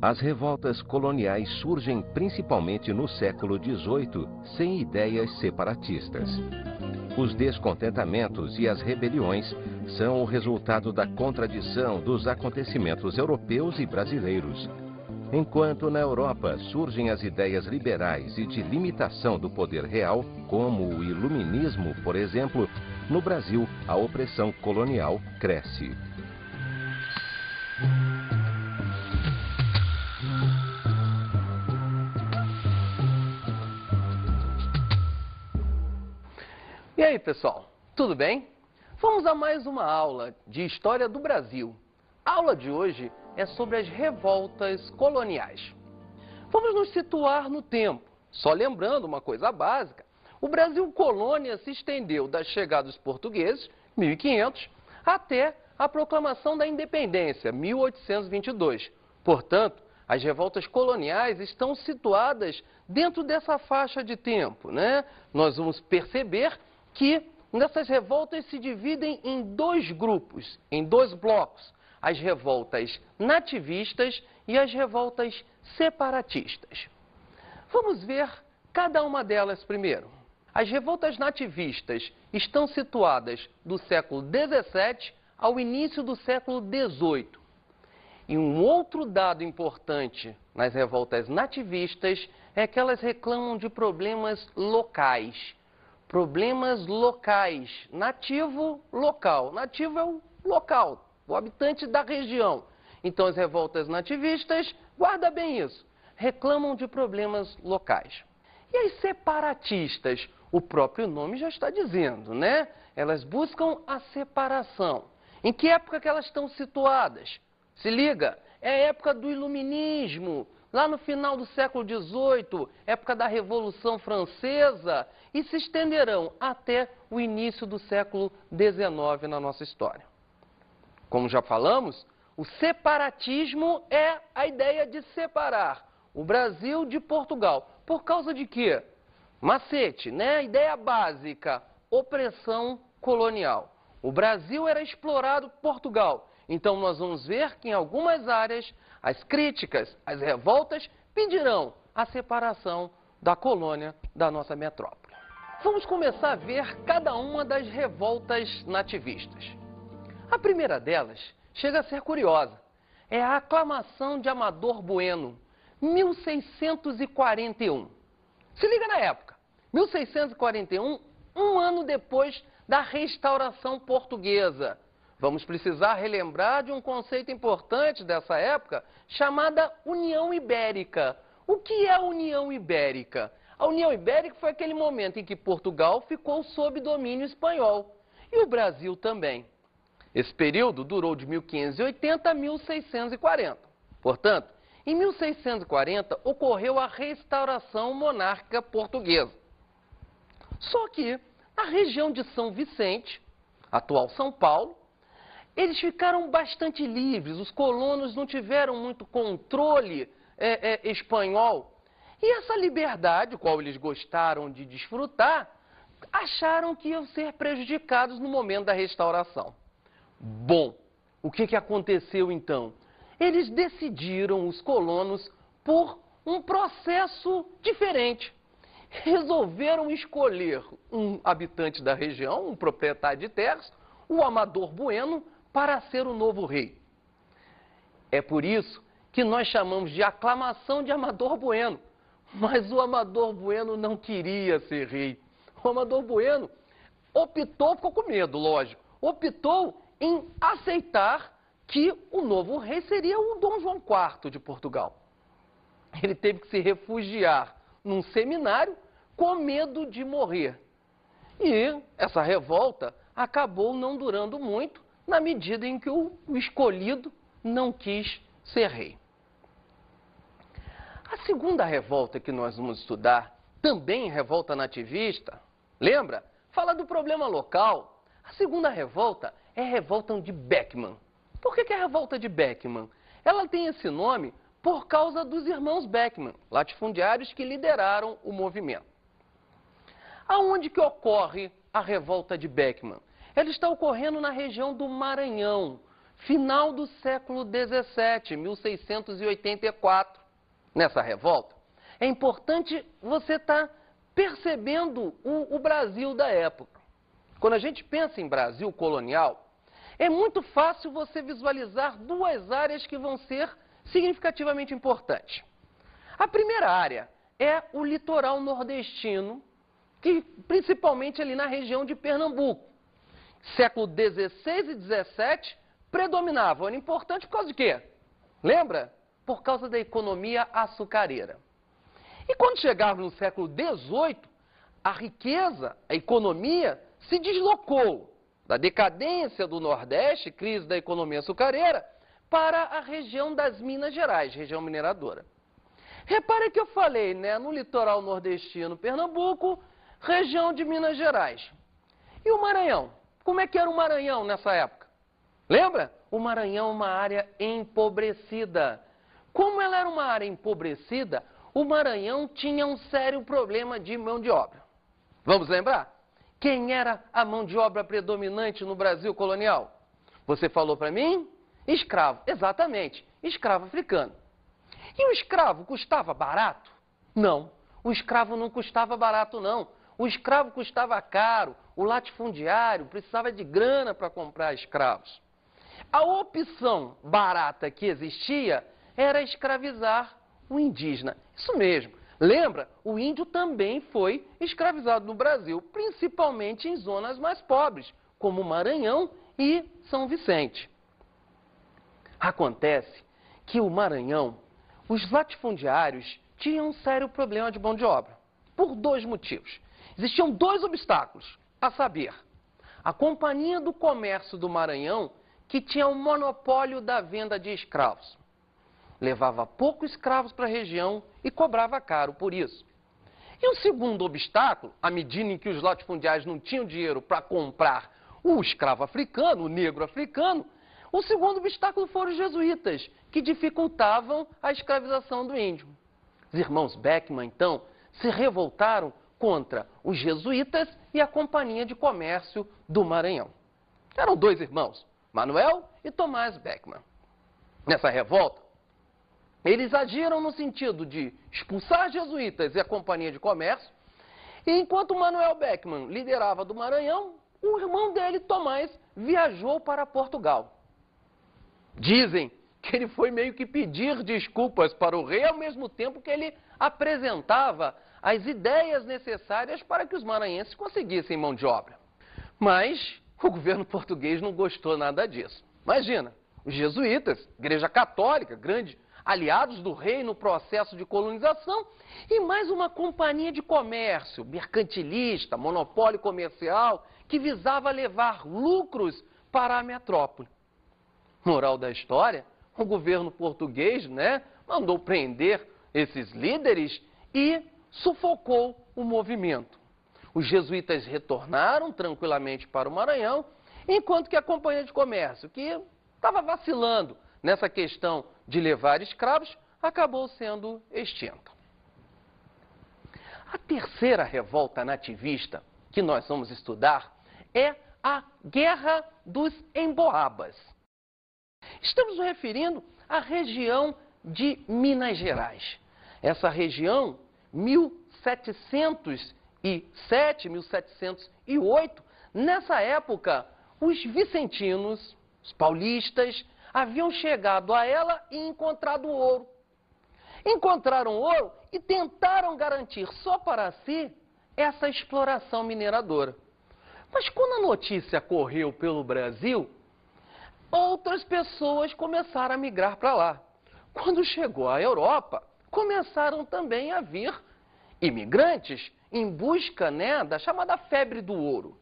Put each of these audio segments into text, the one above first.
As revoltas coloniais surgem principalmente no século XVIII, sem ideias separatistas. Os descontentamentos e as rebeliões são o resultado da contradição dos acontecimentos europeus e brasileiros. Enquanto na Europa surgem as ideias liberais e de limitação do poder real, como o iluminismo, por exemplo, no Brasil a opressão colonial cresce. E aí, pessoal, tudo bem? Vamos a mais uma aula de História do Brasil. A aula de hoje é sobre as revoltas coloniais. Vamos nos situar no tempo. Só lembrando uma coisa básica, o Brasil colônia se estendeu da chegada dos portugueses, 1500, até a proclamação da independência, 1822. Portanto, as revoltas coloniais estão situadas dentro dessa faixa de tempo, né? Nós vamos perceber que nessas revoltas se dividem em dois grupos, em dois blocos, as revoltas nativistas e as revoltas separatistas. Vamos ver cada uma delas primeiro. As revoltas nativistas estão situadas do século XVII ao início do século XVIII. E um outro dado importante nas revoltas nativistas é que elas reclamam de problemas locais. Problemas locais. Nativo, local. Nativo é o local, o habitante da região. Então as revoltas nativistas, guarda bem isso, reclamam de problemas locais. E as separatistas, o próprio nome já está dizendo, né? Elas buscam a separação. Em que época que elas estão situadas? Se liga, é a época do iluminismo, lá no final do século XVIII, época da Revolução Francesa, e se estenderão até o início do século XIX na nossa história. Como já falamos, o separatismo é a ideia de separar o Brasil de Portugal. Por causa de quê? Macete, né? Ideia básica, opressão colonial. O Brasil era explorado por Portugal. Então nós vamos ver que em algumas áreas as críticas, as revoltas pedirão a separação da colônia da nossa metrópole. Vamos começar a ver cada uma das revoltas nativistas. A primeira delas chega a ser curiosa. É a aclamação de Amador Bueno, 1641. Se liga na época. 1641, um ano depois da restauração portuguesa. Vamos precisar relembrar de um conceito importante dessa época, chamada União Ibérica. O que é a União Ibérica? A União Ibérica foi aquele momento em que Portugal ficou sob domínio espanhol, e o Brasil também. Esse período durou de 1580 a 1640. Portanto, em 1640 ocorreu a restauração monárquica portuguesa. Só que, na região de São Vicente, atual São Paulo, eles ficaram bastante livres, os colonos não tiveram muito controle espanhol. E essa liberdade, qual eles gostaram de desfrutar, acharam que iam ser prejudicados no momento da restauração. Bom, o que aconteceu então? Eles decidiram, os colonos, por um processo diferente. Resolveram escolher um habitante da região, um proprietário de terras, o Amador Bueno, para ser o novo rei. É por isso que nós chamamos de aclamação de Amador Bueno. Mas o Amador Bueno não queria ser rei. O Amador Bueno optou, ficou com medo, lógico, optou em aceitar que o novo rei seria o Dom João IV de Portugal. Ele teve que se refugiar num seminário com medo de morrer. E essa revolta acabou não durando muito, na medida em que o escolhido não quis ser rei. A segunda revolta que nós vamos estudar, também revolta nativista, lembra? Fala do problema local. A segunda revolta é a revolta de Beckman. Por que é a revolta de Beckman? Ela tem esse nome por causa dos irmãos Beckman, latifundiários que lideraram o movimento. Aonde que ocorre a revolta de Beckman? Ela está ocorrendo na região do Maranhão. final do século XVII, 1684. Nessa revolta, é importante você estar percebendo o Brasil da época. Quando a gente pensa em Brasil colonial, é muito fácil você visualizar duas áreas que vão ser significativamente importantes. A primeira área é o litoral nordestino, que principalmente ali na região de Pernambuco. Século XVI e XVII predominavam. Era importante por causa de quê? Lembra? Por causa da economia açucareira. E quando chegava no século XVIII, a riqueza, a economia, se deslocou da decadência do Nordeste, crise da economia açucareira, para a região das Minas Gerais, região mineradora. Repare que eu falei, né, no litoral nordestino, Pernambuco, região de Minas Gerais. E o Maranhão? Como é que era o Maranhão nessa época? Lembra? O Maranhão é uma área empobrecida. Como ela era uma área empobrecida, o Maranhão tinha um sério problema de mão de obra. Vamos lembrar? Quem era a mão de obra predominante no Brasil colonial? Você falou para mim? Escravo. Exatamente, escravo africano. E o escravo custava barato? Não, o escravo não custava barato, não. O escravo custava caro, o latifundiário precisava de grana para comprar escravos. A opção barata que existia era escravizar o indígena. Isso mesmo. Lembra? O índio também foi escravizado no Brasil, principalmente em zonas mais pobres, como Maranhão e São Vicente. Acontece que o Maranhão, os latifundiários tinham um sério problema de mão de obra, por dois motivos. Existiam dois obstáculos, a saber, a Companhia do Comércio do Maranhão, que tinha o monopólio da venda de escravos. Levava poucos escravos para a região e cobrava caro por isso. E o segundo obstáculo, à medida em que os latifundiários não tinham dinheiro para comprar o escravo africano, o negro africano, o segundo obstáculo foram os jesuítas, que dificultavam a escravização do índio. Os irmãos Beckman, então, se revoltaram contra os jesuítas e a Companhia de Comércio do Maranhão. Eram dois irmãos, Manuel e Tomás Beckman. Nessa revolta, eles agiram no sentido de expulsar jesuítas e a Companhia de Comércio, e enquanto Manuel Beckman liderava do Maranhão, o irmão dele, Tomás, viajou para Portugal. Dizem que ele foi meio que pedir desculpas para o rei, ao mesmo tempo que ele apresentava as ideias necessárias para que os maranhenses conseguissem mão de obra. Mas o governo português não gostou nada disso. Imagina, os jesuítas, Igreja Católica, grande aliados do rei no processo de colonização, e mais uma companhia de comércio, mercantilista, monopólio comercial, que visava levar lucros para a metrópole. Moral da história, o governo português, mandou prender esses líderes e sufocou o movimento. Os jesuítas retornaram tranquilamente para o Maranhão, enquanto que a Companhia de Comércio, que estava vacilando nessa questão de levar escravos, acabou sendo extinta. A terceira revolta nativista que nós vamos estudar é a Guerra dos Emboabas. Estamos nos referindo à região de Minas Gerais. Essa região, 1707, 1708, nessa época, os vicentinos, os paulistas, haviam chegado a ela e encontrado ouro. Encontraram ouro e tentaram garantir só para si essa exploração mineradora. Mas quando a notícia correu pelo Brasil, outras pessoas começaram a migrar para lá. Quando chegou à Europa, começaram também a vir imigrantes em busca da chamada febre do ouro.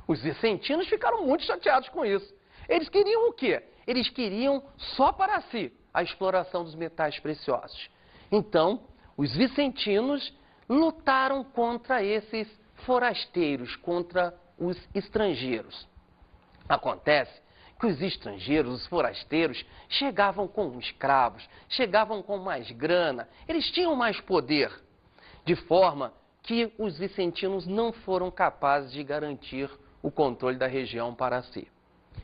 Os vicentinos ficaram muito chateados com isso. Eles queriam o quê? Eles queriam só para si a exploração dos metais preciosos. Então, os vicentinos lutaram contra esses forasteiros, contra os estrangeiros. Acontece que os estrangeiros, os forasteiros, chegavam com escravos, chegavam com mais grana, eles tinham mais poder, de forma que os vicentinos não foram capazes de garantir o controle da região para si.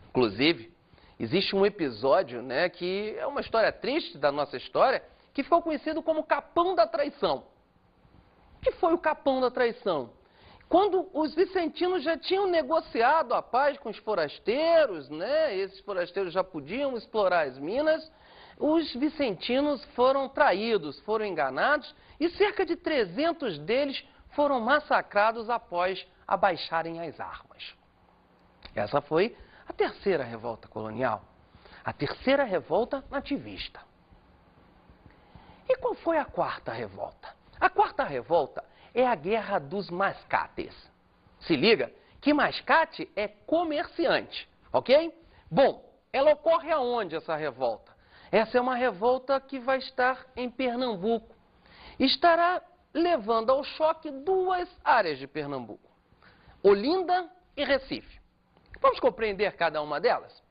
Inclusive, Existe um episódio, né, que é uma história triste da nossa história, que ficou conhecido como Capão da Traição. O que foi o Capão da Traição? Quando os vicentinos já tinham negociado a paz com os forasteiros, né, esses forasteiros já podiam explorar as minas, os vicentinos foram traídos, foram enganados e cerca de 300 deles foram massacrados após abaixarem as armas. Essa foi a terceira revolta colonial, a terceira revolta nativista. E qual foi a quarta revolta? A quarta revolta é a Guerra dos Mascates. Se liga que mascate é comerciante, ok? Bom, ela ocorre aonde essa revolta? Essa é uma revolta que vai estar em Pernambuco. Estará levando ao choque duas áreas de Pernambuco, Olinda e Recife. Vamos compreender cada uma delas?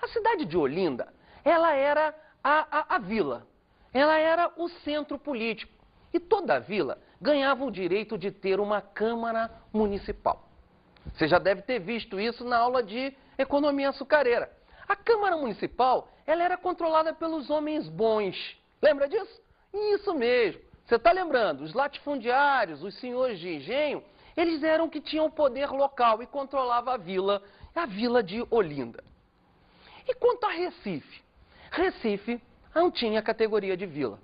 A cidade de Olinda, ela era a vila, ela era o centro político. E toda a vila ganhava o direito de ter uma Câmara Municipal. Você já deve ter visto isso na aula de Economia Açucareira. A Câmara Municipal, ela era controlada pelos homens bons. Lembra disso? Isso mesmo. Você está lembrando? Os latifundiários, os senhores de engenho, eles eram que tinham poder local e controlavam a vila de Olinda. E quanto a Recife? Recife não tinha categoria de vila.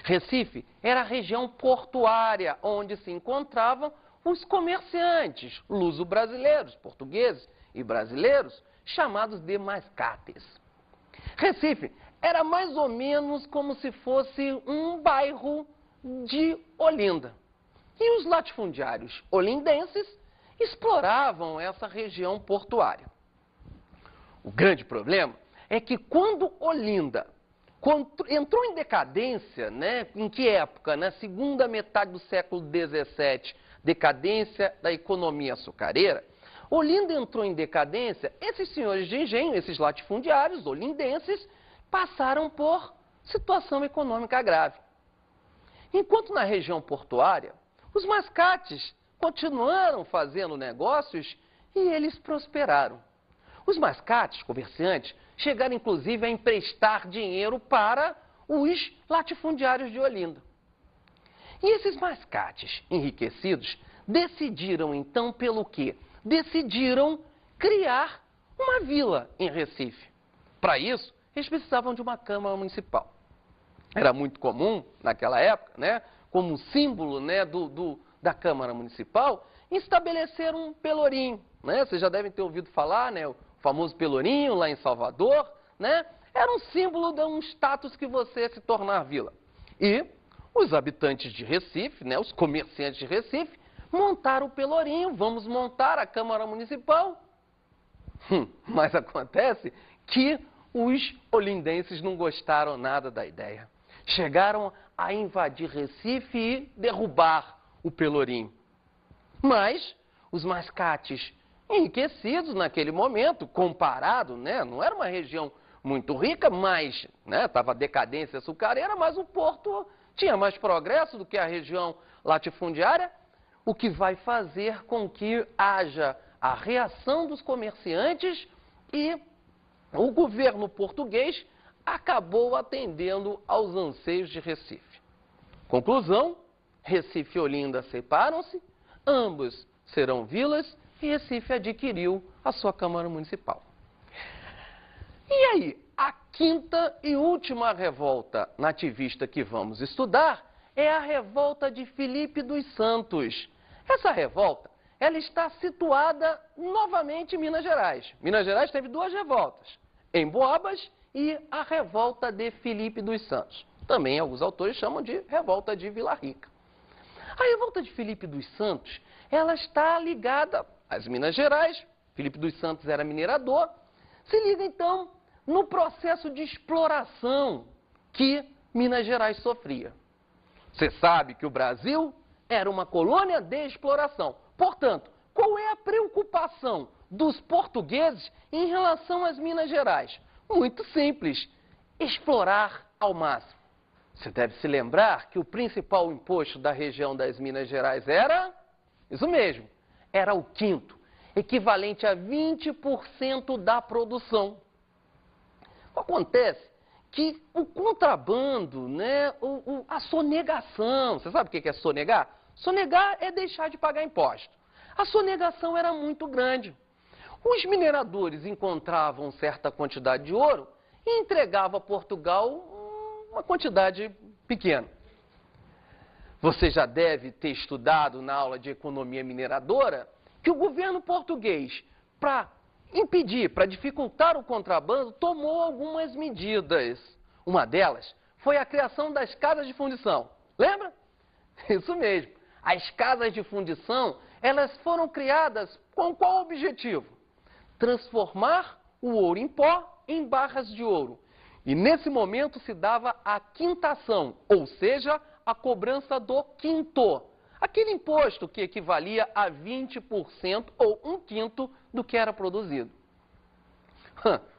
Recife era a região portuária onde se encontravam os comerciantes luso-brasileiros, portugueses e brasileiros, chamados de mascates. Recife era mais ou menos como se fosse um bairro de Olinda. E os latifundiários olindenses exploravam essa região portuária. O grande problema é que quando Olinda entrou em decadência, né, em que época? Na segunda metade do século XVII, decadência da economia açucareira, Olinda entrou em decadência, esses senhores de engenho, esses latifundiários olindenses, passaram por situação econômica grave. Enquanto na região portuária, os mascates continuaram fazendo negócios e eles prosperaram. Os mascates, comerciantes, chegaram inclusive a emprestar dinheiro para os latifundiários de Olinda. E esses mascates enriquecidos decidiram então pelo quê? Decidiram criar uma vila em Recife. Para isso, eles precisavam de uma Câmara Municipal. Era muito comum, naquela época, né, como símbolo, né, da Câmara Municipal, estabelecer um pelourinho. Né? Vocês já devem ter ouvido falar, né, o famoso pelourinho lá em Salvador. Né? Era um símbolo de um status que você ia se tornar vila. E os habitantes de Recife, né, os comerciantes de Recife, montaram o pelourinho, vamos montar a Câmara Municipal. Mas acontece que os olindenses não gostaram nada da ideia. Chegaram a invadir Recife e derrubar o pelourinho. Mas os mascates enriquecidos naquele momento, comparado, né, não era uma região muito rica, mas estava decadência açucareira, mas o porto tinha mais progresso do que a região latifundiária, o que vai fazer com que haja a reação dos comerciantes e o governo português acabou atendendo aos anseios de Recife. Conclusão, Recife e Olinda separam-se, ambos serão vilas e Recife adquiriu a sua Câmara Municipal. E aí, a quinta e última revolta nativista que vamos estudar é a revolta de Filipe dos Santos. Essa revolta, ela está situada novamente em Minas Gerais. Minas Gerais teve duas revoltas, Emboabas e a revolta de Filipe dos Santos. Também alguns autores chamam de revolta de Vila Rica. A revolta de Filipe dos Santos, ela está ligada às Minas Gerais. Filipe dos Santos era minerador. Se liga então no processo de exploração que Minas Gerais sofria. Você sabe que o Brasil era uma colônia de exploração. Portanto, qual é a preocupação dos portugueses em relação às Minas Gerais? Muito simples, explorar ao máximo. Você deve se lembrar que o principal imposto da região das Minas Gerais era, isso mesmo, era o quinto, equivalente a 20% da produção. Acontece que o contrabando, né, a sonegação, você sabe o que é sonegar? Sonegar é deixar de pagar imposto. A sonegação era muito grande. Os mineradores encontravam certa quantidade de ouro e entregavam a Portugal uma quantidade pequena. Você já deve ter estudado na aula de economia mineradora que o governo português, para impedir, para dificultar o contrabando, tomou algumas medidas. Uma delas foi a criação das casas de fundição. Lembra? Isso mesmo. As casas de fundição, elas foram criadas com qual objetivo? Transformar o ouro em pó em barras de ouro. E nesse momento se dava a quintação, ou seja, a cobrança do quinto. Aquele imposto que equivalia a 20% ou 1/5 do que era produzido.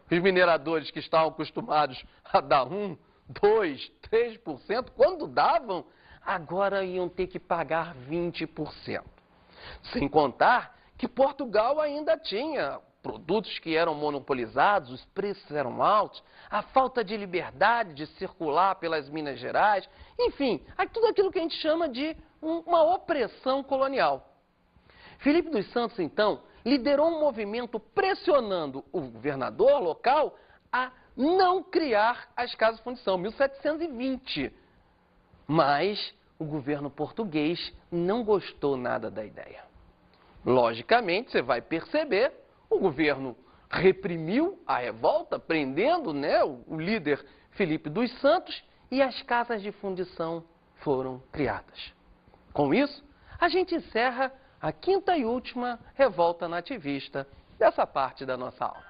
Os mineradores que estavam acostumados a dar 1, 2, 3%, quando davam, agora iam ter que pagar 20%. Sem contar que Portugal ainda tinha produtos que eram monopolizados, os preços eram altos, a falta de liberdade de circular pelas Minas Gerais, enfim, tudo aquilo que a gente chama de uma opressão colonial. Filipe dos Santos, então, liderou um movimento pressionando o governador local a não criar as casas de fundição, 1720. Mas o governo português não gostou nada da ideia. Logicamente, você vai perceber, o governo reprimiu a revolta, prendendo, né, o líder Filipe dos Santos, e as casas de fundição foram criadas. Com isso, a gente encerra a quinta e última revolta nativista dessa parte da nossa aula.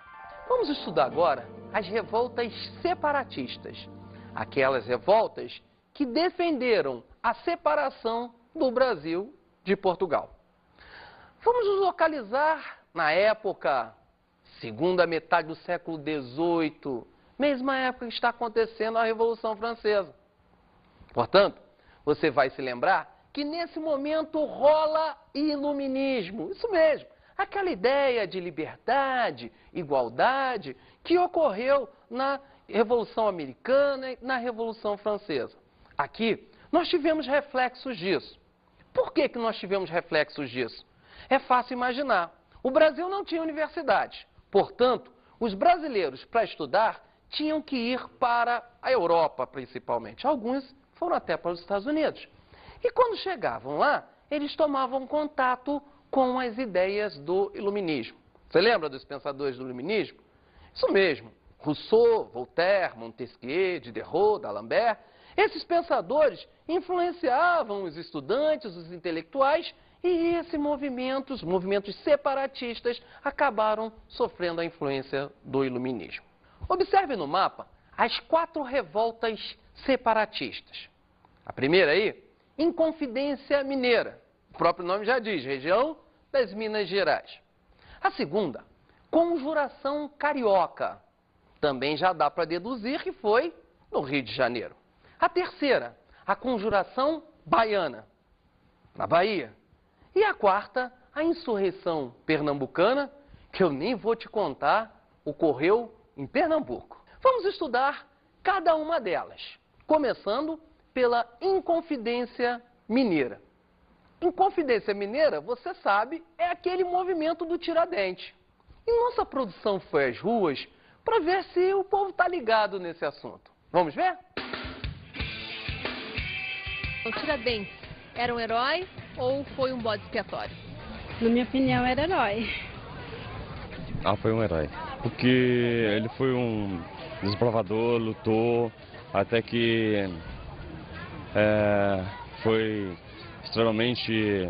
Vamos estudar agora as revoltas separatistas, aquelas revoltas que defenderam a separação do Brasil de Portugal. Vamos nos localizar na época, segunda metade do século XVIII, mesma época que está acontecendo a Revolução Francesa. Portanto, você vai se lembrar que nesse momento rola iluminismo, isso mesmo, aquela ideia de liberdade, igualdade, que ocorreu na Revolução Americana e na Revolução Francesa. Aqui, nós tivemos reflexos disso. Por que nós tivemos reflexos disso? É fácil imaginar. O Brasil não tinha universidade. Portanto, os brasileiros, para estudar, tinham que ir para a Europa, principalmente. Alguns foram até para os Estados Unidos. E quando chegavam lá, eles tomavam contato com as ideias do iluminismo. Você lembra dos pensadores do iluminismo? Isso mesmo. Rousseau, Voltaire, Montesquieu, Diderot, D'Alembert. Esses pensadores influenciavam os estudantes, os intelectuais, e esses movimentos, movimentos separatistas, acabaram sofrendo a influência do iluminismo. Observe no mapa as 4 revoltas separatistas. A primeira aí, Inconfidência Mineira. O próprio nome já diz, região das Minas Gerais. A segunda, Conjuração Carioca. Também já dá para deduzir que foi no Rio de Janeiro. A terceira, a Conjuração Baiana, na Bahia. E a quarta, a Insurreição Pernambucana, que eu nem vou te contar, ocorreu em Pernambuco. Vamos estudar cada uma delas, começando pela Inconfidência Mineira. Inconfidência Mineira, você sabe, é aquele movimento do Tiradentes. E nossa produção foi às ruas para ver se o povo está ligado nesse assunto. Vamos ver? O Tiradentes era um herói ou foi um bode expiatório? Na minha opinião, era herói. Foi um herói. Porque ele foi um desbravador, lutou, até que foi extremamente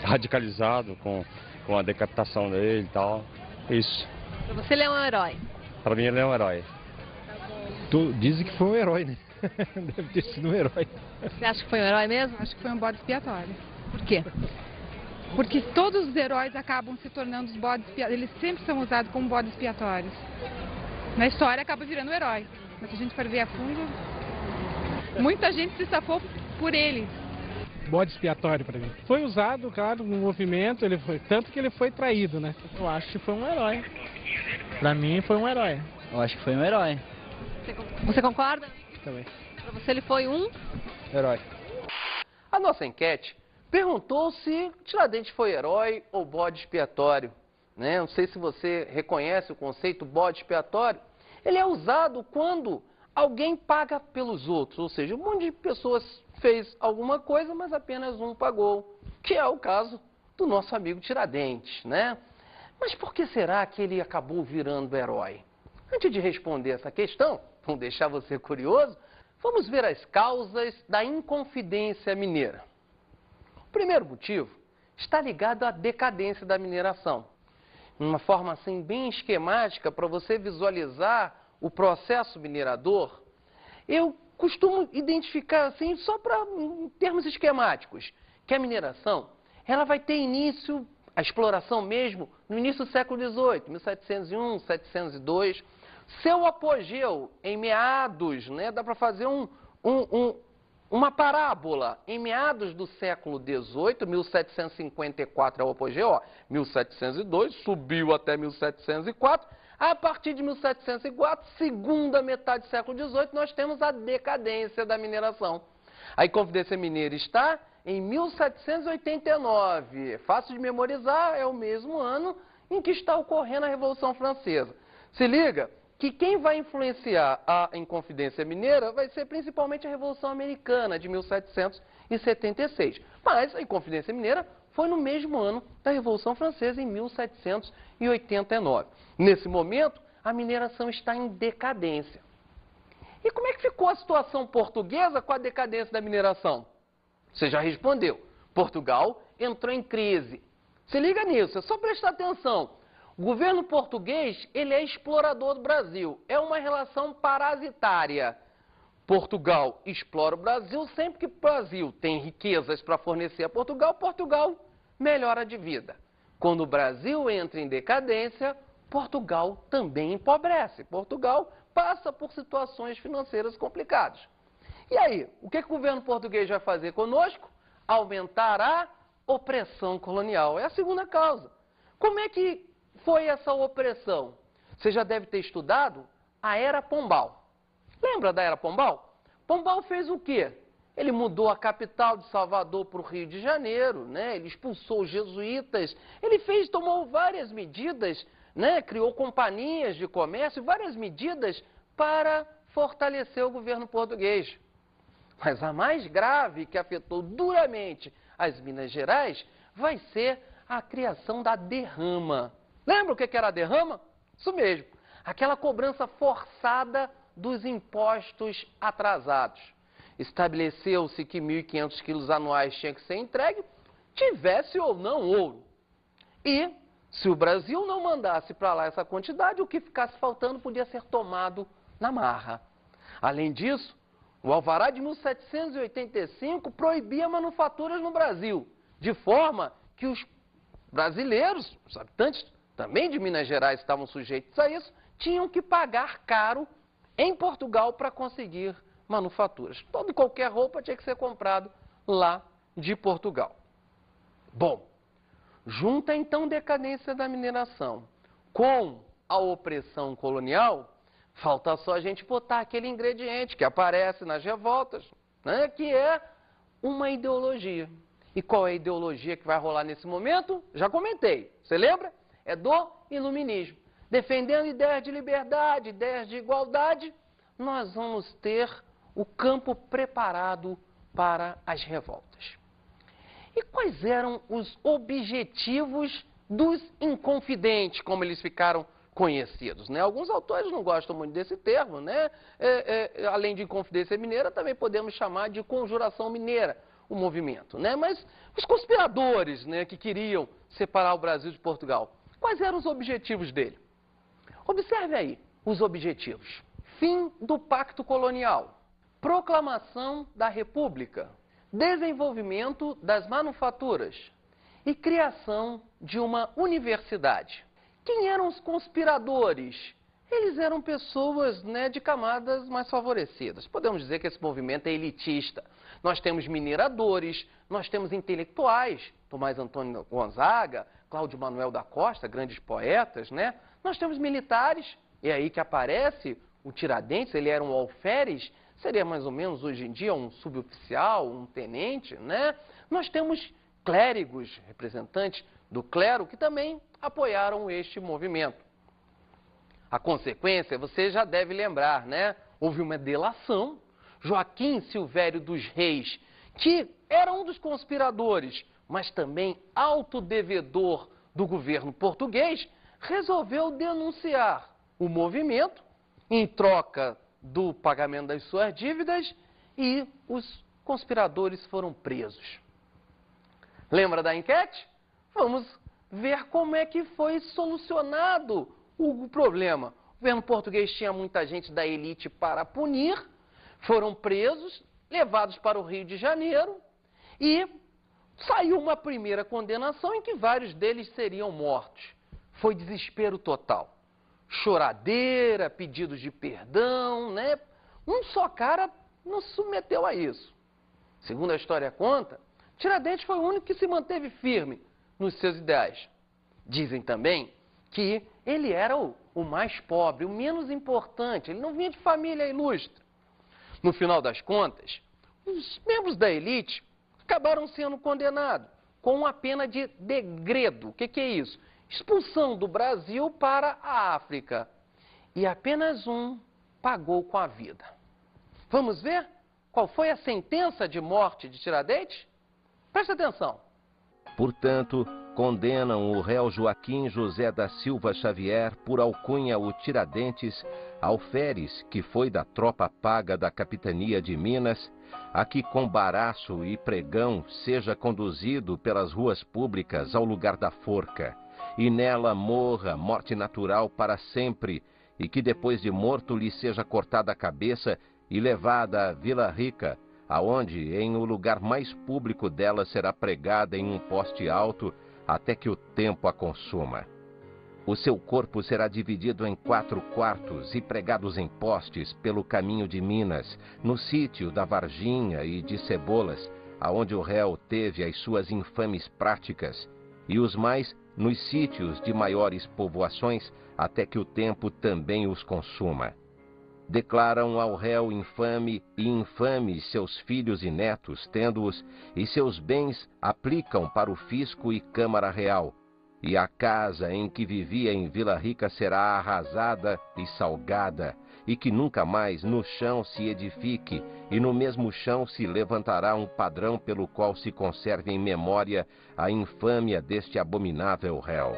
radicalizado com a decapitação dele e tal. Isso. Pra você ele é um herói? Para mim ele é um herói. Dizem que foi um herói, né? Deve ter sido um herói. Você acha que foi um herói mesmo? Acho que foi um bode expiatório. Por quê? Porque todos os heróis acabam se tornando os bodes expiatórios. Eles sempre são usados como bodes expiatórios. Na história acaba virando um herói. Mas se a gente for ver a fundo, muita gente se safou por eles. Bode expiatório para mim. Foi usado, claro, no movimento, tanto que ele foi traído, né? Eu acho que foi um herói. Para mim foi um herói. Eu acho que foi um herói. Você concorda? Também. Para você ele foi um... Herói. A nossa enquete perguntou se Tiradentes foi herói ou bode expiatório, né? Não sei se você reconhece o conceito bode expiatório. Ele é usado quando alguém paga pelos outros, ou seja, um monte de pessoas fez alguma coisa, mas apenas um pagou, que é o caso do nosso amigo Tiradentes, né? Mas por que será que ele acabou virando herói? Antes de responder essa questão, vamos deixar você curioso, vamos ver as causas da Inconfidência Mineira. O primeiro motivo está ligado à decadência da mineração. Uma forma assim bem esquemática para você visualizar o processo minerador, eu costumo identificar assim, só em termos esquemáticos, que a mineração ela vai ter início, a exploração mesmo, no início do século XVIII, 1701, 1702, seu apogeu em meados, né, dá para fazer uma parábola, em meados do século XVIII, 1754 é o apogeu, ó, 1702, subiu até 1704, a partir de 1704, segunda metade do século XVIII, nós temos a decadência da mineração. A Inconfidência Mineira está em 1789, fácil de memorizar, é o mesmo ano em que está ocorrendo a Revolução Francesa. Se liga que quem vai influenciar a Inconfidência Mineira vai ser principalmente a Revolução Americana, de 1776. Mas a Inconfidência Mineira foi no mesmo ano da Revolução Francesa, em 1789. Nesse momento, a mineração está em decadência. E como é que ficou a situação portuguesa com a decadência da mineração? Você já respondeu. Portugal entrou em crise. Se liga nisso, é só prestar atenção. O governo português, ele é explorador do Brasil. É uma relação parasitária. Portugal explora o Brasil, sempre que o Brasil tem riquezas para fornecer a Portugal, Portugal melhora de vida. Quando o Brasil entra em decadência, Portugal também empobrece. Portugal passa por situações financeiras complicadas. E aí, o que o governo português vai fazer conosco? Aumentar a opressão colonial. É a segunda causa. Como é que foi essa opressão? Você já deve ter estudado a Era Pombal. Lembra da Era Pombal? Pombal fez o quê? Ele mudou a capital de Salvador para o Rio de Janeiro, né? Ele expulsou os jesuítas, ele tomou várias medidas, né? Criou companhias de comércio, várias medidas para fortalecer o governo português. Mas a mais grave, que afetou duramente as Minas Gerais, vai ser a criação da derrama. Lembra o que era a derrama? Isso mesmo, aquela cobrança forçada dos impostos atrasados. Estabeleceu-se que 1.500 quilos anuais tinha que ser entregue, tivesse ou não ouro. E, se o Brasil não mandasse para lá essa quantidade, o que ficasse faltando podia ser tomado na marra. Além disso, o alvará de 1785 proibia manufaturas no Brasil, de forma que os brasileiros, os habitantes também de Minas Gerais estavam sujeitos a isso, tinham que pagar caro em Portugal para conseguir manufaturas. Toda e qualquer roupa tinha que ser comprado lá de Portugal. Bom, junta então a decadência da mineração com a opressão colonial, falta só a gente botar aquele ingrediente que aparece nas revoltas, né, que é uma ideologia. E qual é a ideologia que vai rolar nesse momento? Já comentei. Você lembra? É do iluminismo. Defendendo ideias de liberdade, ideias de igualdade, nós vamos ter o campo preparado para as revoltas. E quais eram os objetivos dos inconfidentes, como eles ficaram conhecidos, né? Alguns autores não gostam muito desse termo, né? Além de Inconfidência Mineira, também podemos chamar de Conjuração Mineira, o movimento, né? Mas os conspiradores, né, que queriam separar o Brasil de Portugal, quais eram os objetivos dele? Observe aí os objetivos. Fim do Pacto Colonial, proclamação da República, desenvolvimento das manufaturas e criação de uma universidade. Quem eram os conspiradores? Eles eram pessoas, né, de camadas mais favorecidas. Podemos dizer que esse movimento é elitista. Nós temos mineradores, nós temos intelectuais, Tomás Antônio Gonzaga, Cláudio Manuel da Costa, grandes poetas, né? Nós temos militares, É aí que aparece o Tiradentes, ele era um alferes, seria mais ou menos hoje em dia um suboficial, um tenente, né? Nós temos clérigos, representantes do clero, que também apoiaram este movimento. A consequência, você já deve lembrar, né? Houve uma delação. Joaquim Silvério dos Reis, que era um dos conspiradores, mas também alto devedor do governo português, resolveu denunciar o movimento em troca do pagamento das suas dívidas e os conspiradores foram presos. Lembra da enquete? Vamos ver como é que foi solucionado o problema. O governo português tinha muita gente da elite para punir, foram presos, levados para o Rio de Janeiro e saiu uma primeira condenação em que vários deles seriam mortos. Foi desespero total. Choradeira, pedidos de perdão, né? Um só cara não se submeteu a isso. Segundo a história conta, Tiradentes foi o único que se manteve firme nos seus ideais. Dizem também que ele era o mais pobre, o menos importante, ele não vinha de família ilustre. No final das contas, os membros da elite acabaram sendo condenados com a pena de degredo. O que é isso? Expulsão do Brasil para a África. E apenas um pagou com a vida. Vamos ver qual foi a sentença de morte de Tiradentes? Presta atenção. Portanto, condenam o réu Joaquim José da Silva Xavier, por alcunha o Tiradentes, alferes, que foi da tropa paga da capitania de Minas, a que com baraço e pregão seja conduzido pelas ruas públicas ao lugar da forca, e nela morra morte natural para sempre, e que depois de morto lhe seja cortada a cabeça e levada à Vila Rica, aonde em o lugar mais público dela será pregada em um poste alto, até que o tempo a consuma. O seu corpo será dividido em 4 quartos e pregados em postes pelo caminho de Minas, no sítio da Varginha e de Cebolas, aonde o réu teve as suas infames práticas, e os mais nos sítios de maiores povoações, até que o tempo também os consuma. Declaram ao réu infame e infames seus filhos e netos, tendo-os, e seus bens aplicam para o fisco e Câmara Real, e a casa em que vivia em Vila Rica será arrasada e salgada, e que nunca mais no chão se edifique, e no mesmo chão se levantará um padrão pelo qual se conserve em memória a infâmia deste abominável réu.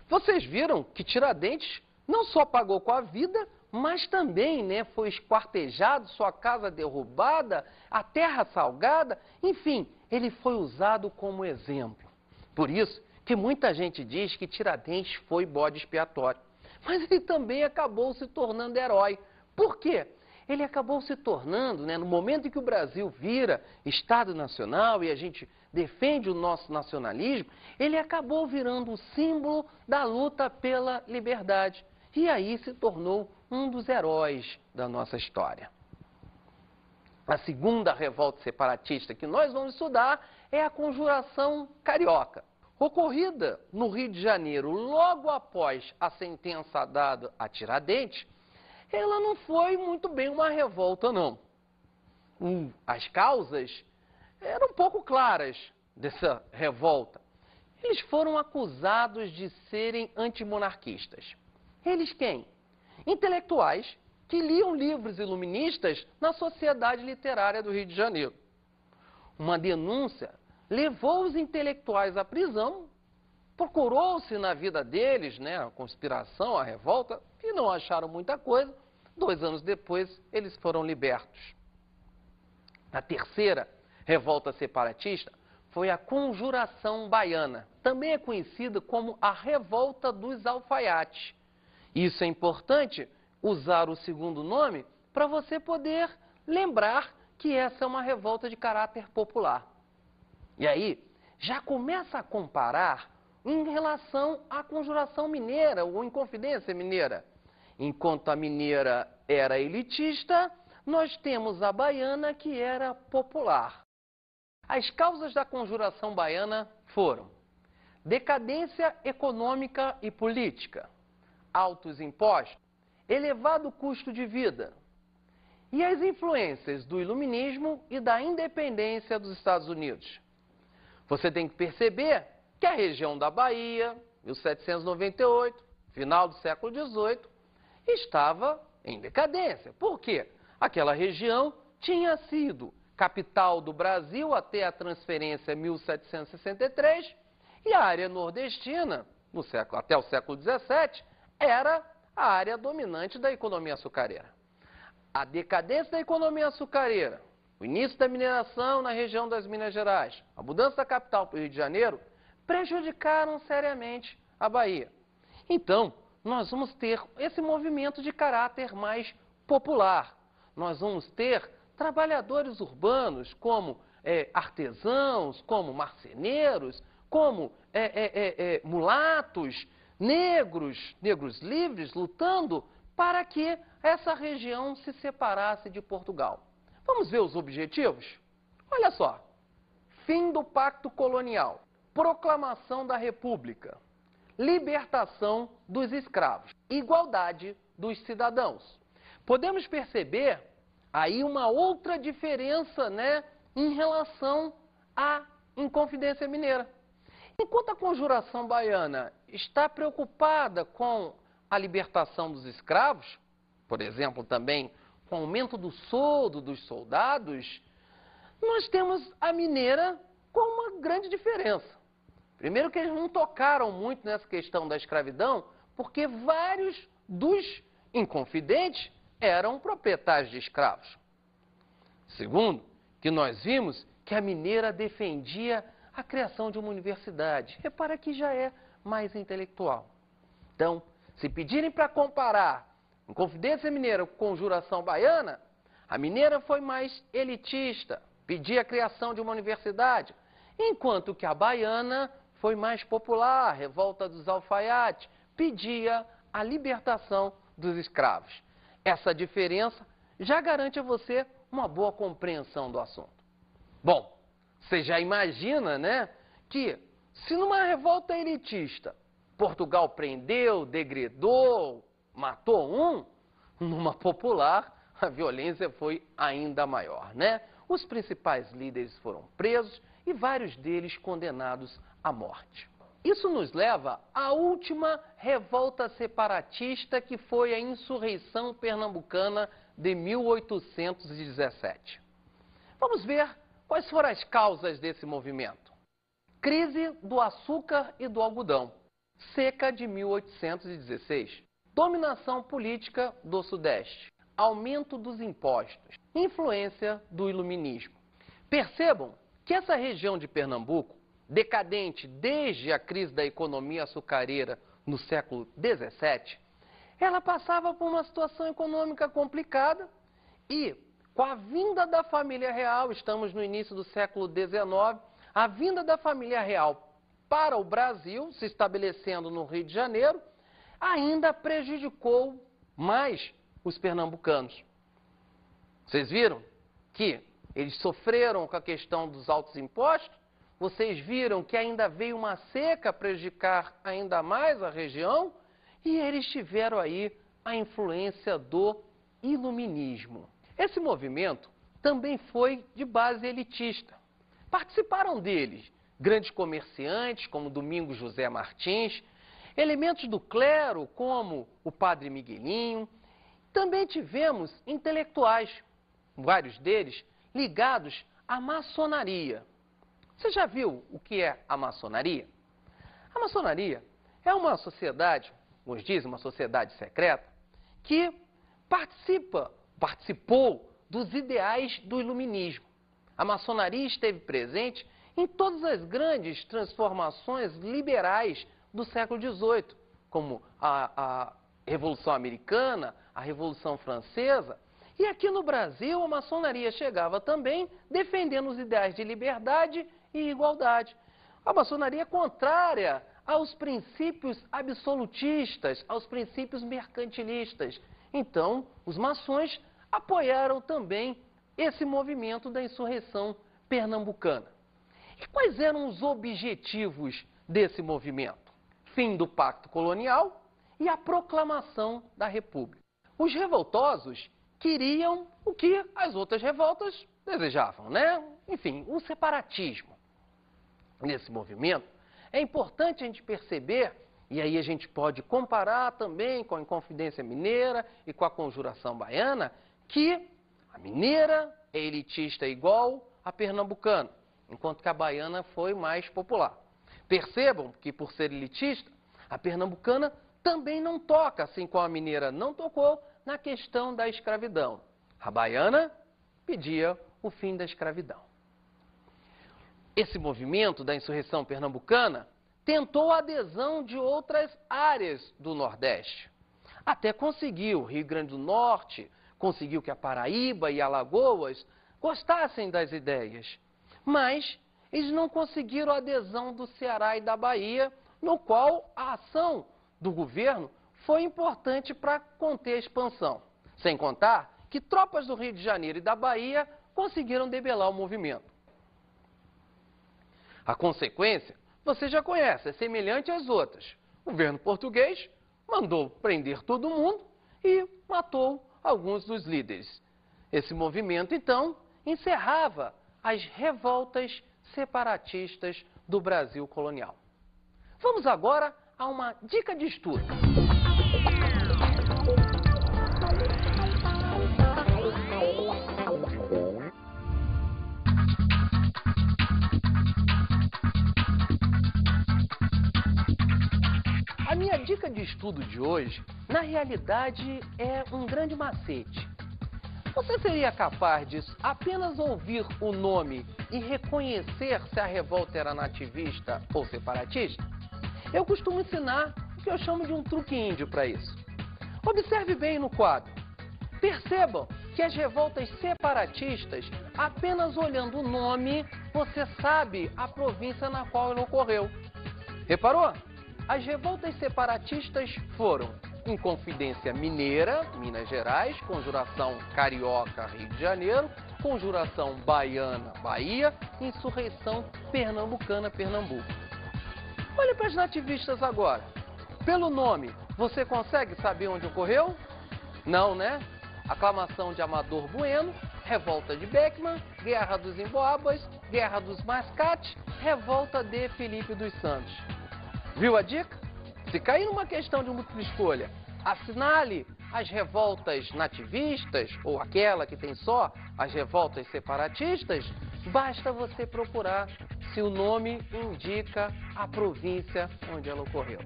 Vocês viram que Tiradentes não só pagou com a vida, mas também, né, foi esquartejado, sua casa derrubada, a terra salgada, enfim, ele foi usado como exemplo. Por isso que muita gente diz que Tiradentes foi bode expiatório. Mas ele também acabou se tornando herói. Por quê? Ele acabou se tornando, né, no momento em que o Brasil vira Estado Nacional e a gente defende o nosso nacionalismo, ele acabou virando o símbolo da luta pela liberdade. E aí se tornou um dos heróis da nossa história. A segunda revolta separatista que nós vamos estudar é a Conjuração Carioca. Ocorrida no Rio de Janeiro logo após a sentença dada a Tiradentes, ela não foi muito bem uma revolta, não. As causas eram um pouco claras dessa revolta. Eles foram acusados de serem antimonarquistas. Eles quem? Intelectuais que liam livros iluministas na Sociedade Literária do Rio de Janeiro. Uma denúncia levou os intelectuais à prisão, procurou-se na vida deles, né, a conspiração, a revolta, e não acharam muita coisa. 2 anos depois, eles foram libertos. A terceira revolta separatista foi a Conjuração Baiana. Também é conhecida como a Revolta dos Alfaiates. Isso é importante, usar o segundo nome, para você poder lembrar que essa é uma revolta de caráter popular. E aí, já começa a comparar em relação à Conjuração Mineira, ou Inconfidência Mineira. Enquanto a mineira era elitista, nós temos a baiana que era popular. As causas da Conjuração Baiana foram decadência econômica e política, altos impostos, elevado custo de vida e as influências do iluminismo e da independência dos Estados Unidos. Você tem que perceber que a região da Bahia, 1798, final do século XVIII, estava em decadência. Por quê? Aquela região tinha sido capital do Brasil até a transferência em 1763 e a área nordestina, até o século XVII, era a área dominante da economia açucareira. A decadência da economia açucareira, o início da mineração na região das Minas Gerais, a mudança da capital para o Rio de Janeiro, prejudicaram seriamente a Bahia. Então, nós vamos ter esse movimento de caráter mais popular. Nós vamos ter trabalhadores urbanos como artesãos, como marceneiros, como mulatos, negros livres, lutando para que essa região se separasse de Portugal. Vamos ver os objetivos? Olha só, fim do pacto colonial, proclamação da República, libertação dos escravos, igualdade dos cidadãos. Podemos perceber aí uma outra diferença, né, em relação à Inconfidência Mineira. Enquanto a Conjuração Baiana está preocupada com a libertação dos escravos, por exemplo, também com o aumento do soldo dos soldados, nós temos a Mineira com uma grande diferença. Primeiro que eles não tocaram muito nessa questão da escravidão, porque vários dos inconfidentes eram proprietários de escravos. Segundo, que nós vimos que a Mineira defendia a criação de uma universidade. Repara que já é mais intelectual. Então, se pedirem para comparar Inconfidência Mineira com Conjuração Baiana, a Mineira foi mais elitista, pedia a criação de uma universidade, enquanto que a Baiana foi mais popular, revolta dos alfaiates, pedia a libertação dos escravos. Essa diferença já garante a você uma boa compreensão do assunto. Bom, você já imagina, né, que se numa revolta elitista Portugal prendeu, degredou, matou numa popular a violência foi ainda maior, né? Os principais líderes foram presos e vários deles condenados à morte. Isso nos leva à última revolta separatista, que foi a Insurreição Pernambucana de 1817. Vamos ver quais foram as causas desse movimento. Crise do açúcar e do algodão, seca de 1816, dominação política do Sudeste, aumento dos impostos, influência do iluminismo. Percebam que essa região de Pernambuco, decadente desde a crise da economia açucareira no século XVII, ela passava por uma situação econômica complicada e, com a vinda da família real, estamos no início do século XIX, a vinda da família real para o Brasil, se estabelecendo no Rio de Janeiro, ainda prejudicou mais os pernambucanos. Vocês viram que eles sofreram com a questão dos altos impostos? Vocês viram que ainda veio uma seca prejudicar ainda mais a região? E eles tiveram aí a influência do iluminismo. Esse movimento também foi de base elitista. Participaram deles grandes comerciantes, como Domingos José Martins, elementos do clero, como o padre Miguelinho. Também tivemos intelectuais, vários deles ligados à maçonaria. Você já viu o que é a maçonaria? A maçonaria é uma sociedade, uns dizem uma sociedade secreta, que participou dos ideais do iluminismo. A maçonaria esteve presente em todas as grandes transformações liberais do século XVIII, como a Revolução Americana, a Revolução Francesa. E aqui no Brasil, a maçonaria chegava também defendendo os ideais de liberdade e igualdade. A maçonaria é contrária aos princípios absolutistas, aos princípios mercantilistas. Então, os maçons apoiaram também esse movimento da insurreição pernambucana. E quais eram os objetivos desse movimento: fim do pacto colonial e a proclamação da República. Os revoltosos queriam o que as outras revoltas desejavam, né? Enfim, o separatismo. Nesse movimento, é importante a gente perceber, e aí a gente pode comparar também com a Inconfidência Mineira e com a Conjuração Baiana, que a mineira é elitista igual a pernambucana, enquanto que a baiana foi mais popular. Percebam que, por ser elitista, a pernambucana também não toca, assim como a mineira não tocou, na questão da escravidão. A baiana pedia o fim da escravidão. Esse movimento da insurreição pernambucana tentou a adesão de outras áreas do Nordeste. Até conseguiu. O Rio Grande do Norte conseguiu que a Paraíba e Alagoas gostassem das ideias. Mas eles não conseguiram a adesão do Ceará e da Bahia, no qual a ação do governo foi importante para conter a expansão. Sem contar que tropas do Rio de Janeiro e da Bahia conseguiram debelar o movimento. A consequência, você já conhece, é semelhante às outras. O governo português mandou prender todo mundo e matou alguns dos líderes. Esse movimento, então, encerrava as revoltas separatistas do Brasil colonial. Vamos agora a uma dica de estudo. A minha dica de estudo de hoje, na realidade, é um grande macete. Você seria capaz de apenas ouvir o nome e reconhecer se a revolta era nativista ou separatista? Eu costumo ensinar o que eu chamo de um truque índio para isso. Observe bem no quadro. Percebam que as revoltas separatistas, apenas olhando o nome, você sabe a província na qual ela ocorreu. Reparou? As revoltas separatistas foram Inconfidência Mineira, Minas Gerais, Conjuração Carioca, Rio de Janeiro, Conjuração Baiana, Bahia, Insurreição Pernambucana, Pernambuco. Olhe para as nativistas agora. Pelo nome, você consegue saber onde ocorreu? Não, né? Aclamação de Amador Bueno, Revolta de Beckman, Guerra dos Emboabas, Guerra dos Mascates, Revolta de Felipe dos Santos. Viu a dica? Se cair numa questão de múltipla escolha, assinale as revoltas nativistas ou aquela que tem só as revoltas separatistas, basta você procurar se o nome indica a província onde ela ocorreu.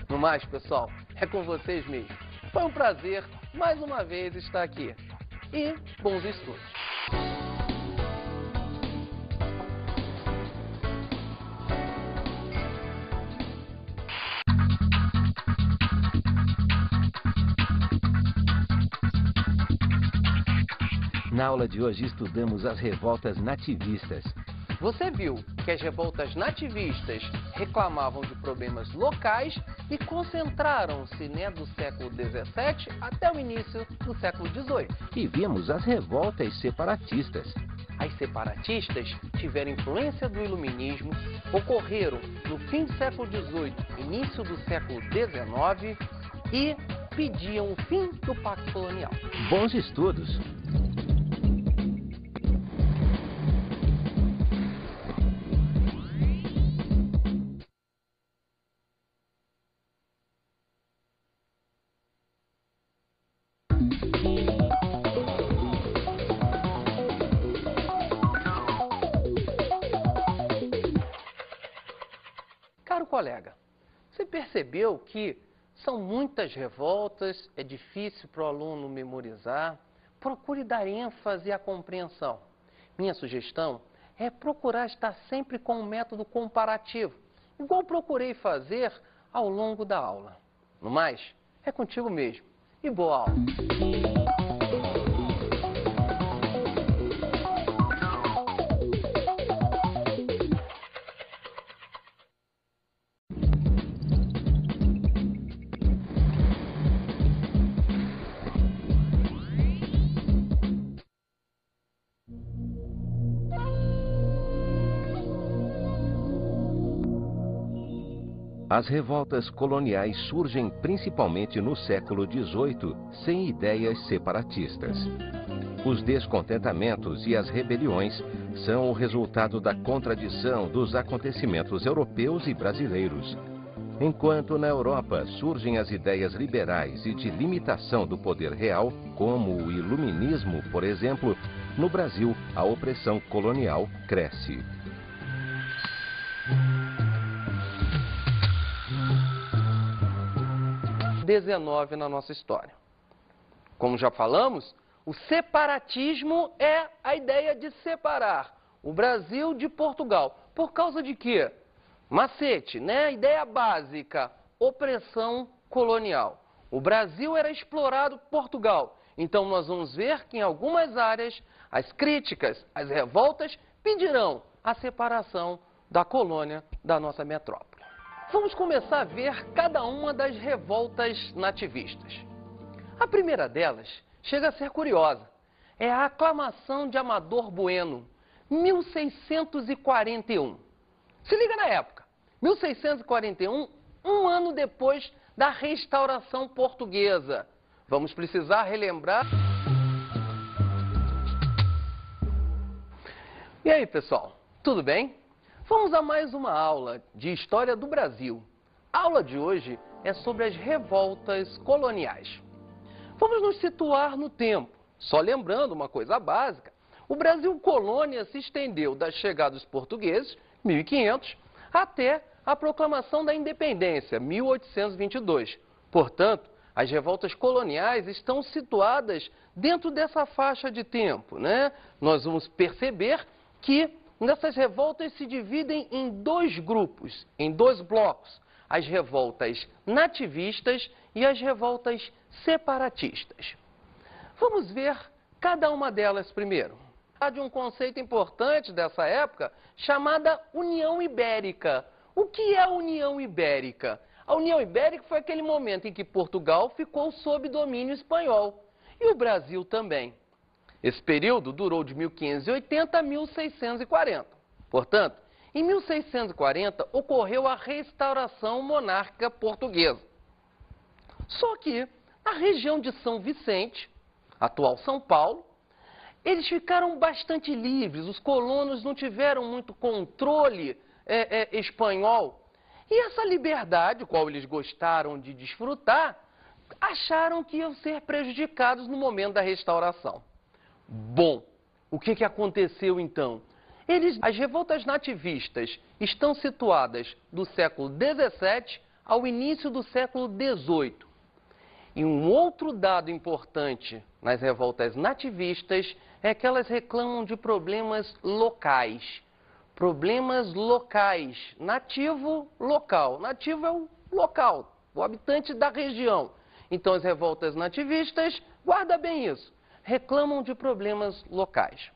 No mais, pessoal, é com vocês mesmo. Foi um prazer, mais uma vez, estar aqui. E bons estudos! Na aula de hoje estudamos as revoltas nativistas. Você viu que as revoltas nativistas reclamavam de problemas locais e concentraram-se, do século XVII até o início do século XVIII. E vimos as revoltas separatistas. As separatistas tiveram influência do iluminismo, ocorreram no fim do século XVIII, início do século XIX e pediam o fim do pacto colonial. Bons estudos! Caro colega, você percebeu que são muitas revoltas, é difícil para o aluno memorizar? Procure dar ênfase à compreensão. Minha sugestão é procurar estar sempre com um método comparativo, igual procurei fazer ao longo da aula. No mais, é contigo mesmo. E boa aula! As revoltas coloniais surgem principalmente no século XVIII, sem ideias separatistas. Os descontentamentos e as rebeliões são o resultado da contradição dos acontecimentos europeus e brasileiros. Enquanto na Europa surgem as ideias liberais e de limitação do poder real, como o iluminismo, por exemplo, no Brasil a opressão colonial cresce. XIX na nossa história. Como já falamos, o separatismo é a ideia de separar o Brasil de Portugal. Por causa de quê? Macete, né? Ideia básica, opressão colonial. O Brasil era explorado por Portugal. Então nós vamos ver que em algumas áreas as críticas, as revoltas pedirão a separação da colônia da nossa metrópole. Vamos começar a ver cada uma das revoltas nativistas. A primeira delas chega a ser curiosa. É a aclamação de Amador Bueno, 1641. Se liga na época. 1641, um ano depois da restauração portuguesa. Vamos precisar relembrar. E aí, pessoal, tudo bem? Vamos a mais uma aula de História do Brasil. A aula de hoje é sobre as revoltas coloniais. Vamos nos situar no tempo. Só lembrando uma coisa básica, o Brasil colônia se estendeu da chegada dos portugueses, 1500, até a proclamação da independência, 1822. Portanto, as revoltas coloniais estão situadas dentro dessa faixa de tempo, né? Nós vamos perceber que nessas revoltas se dividem em dois grupos, em dois blocos. As revoltas nativistas e as revoltas separatistas. Vamos ver cada uma delas primeiro. Há de um conceito importante dessa época chamada União Ibérica. O que é a União Ibérica? A União Ibérica foi aquele momento em que Portugal ficou sob domínio espanhol e o Brasil também. Esse período durou de 1580 a 1640. Portanto, em 1640 ocorreu a restauração monárquica portuguesa. Só que na região de São Vicente, atual São Paulo, eles ficaram bastante livres, os colonos não tiveram muito controle espanhol. E essa liberdade, qual eles gostaram de desfrutar, acharam que iam ser prejudicados no momento da restauração. Bom, o que aconteceu então? As revoltas nativistas estão situadas do século XVII ao início do século XVIII. E um outro dado importante nas revoltas nativistas é que elas reclamam de problemas locais. Problemas locais. Nativo, local. Nativo é o local, o habitante da região. Então as revoltas nativistas, guarda bem isso, reclamam de problemas locais.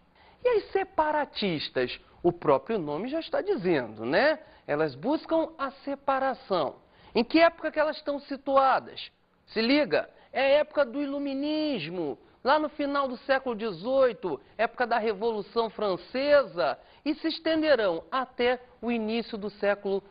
E as separatistas, o próprio nome já está dizendo, né? Elas buscam a separação. Em que época que elas estão situadas? Se liga, é a época do iluminismo, lá no final do século XVIII, época da Revolução Francesa, e se estenderão até o início do século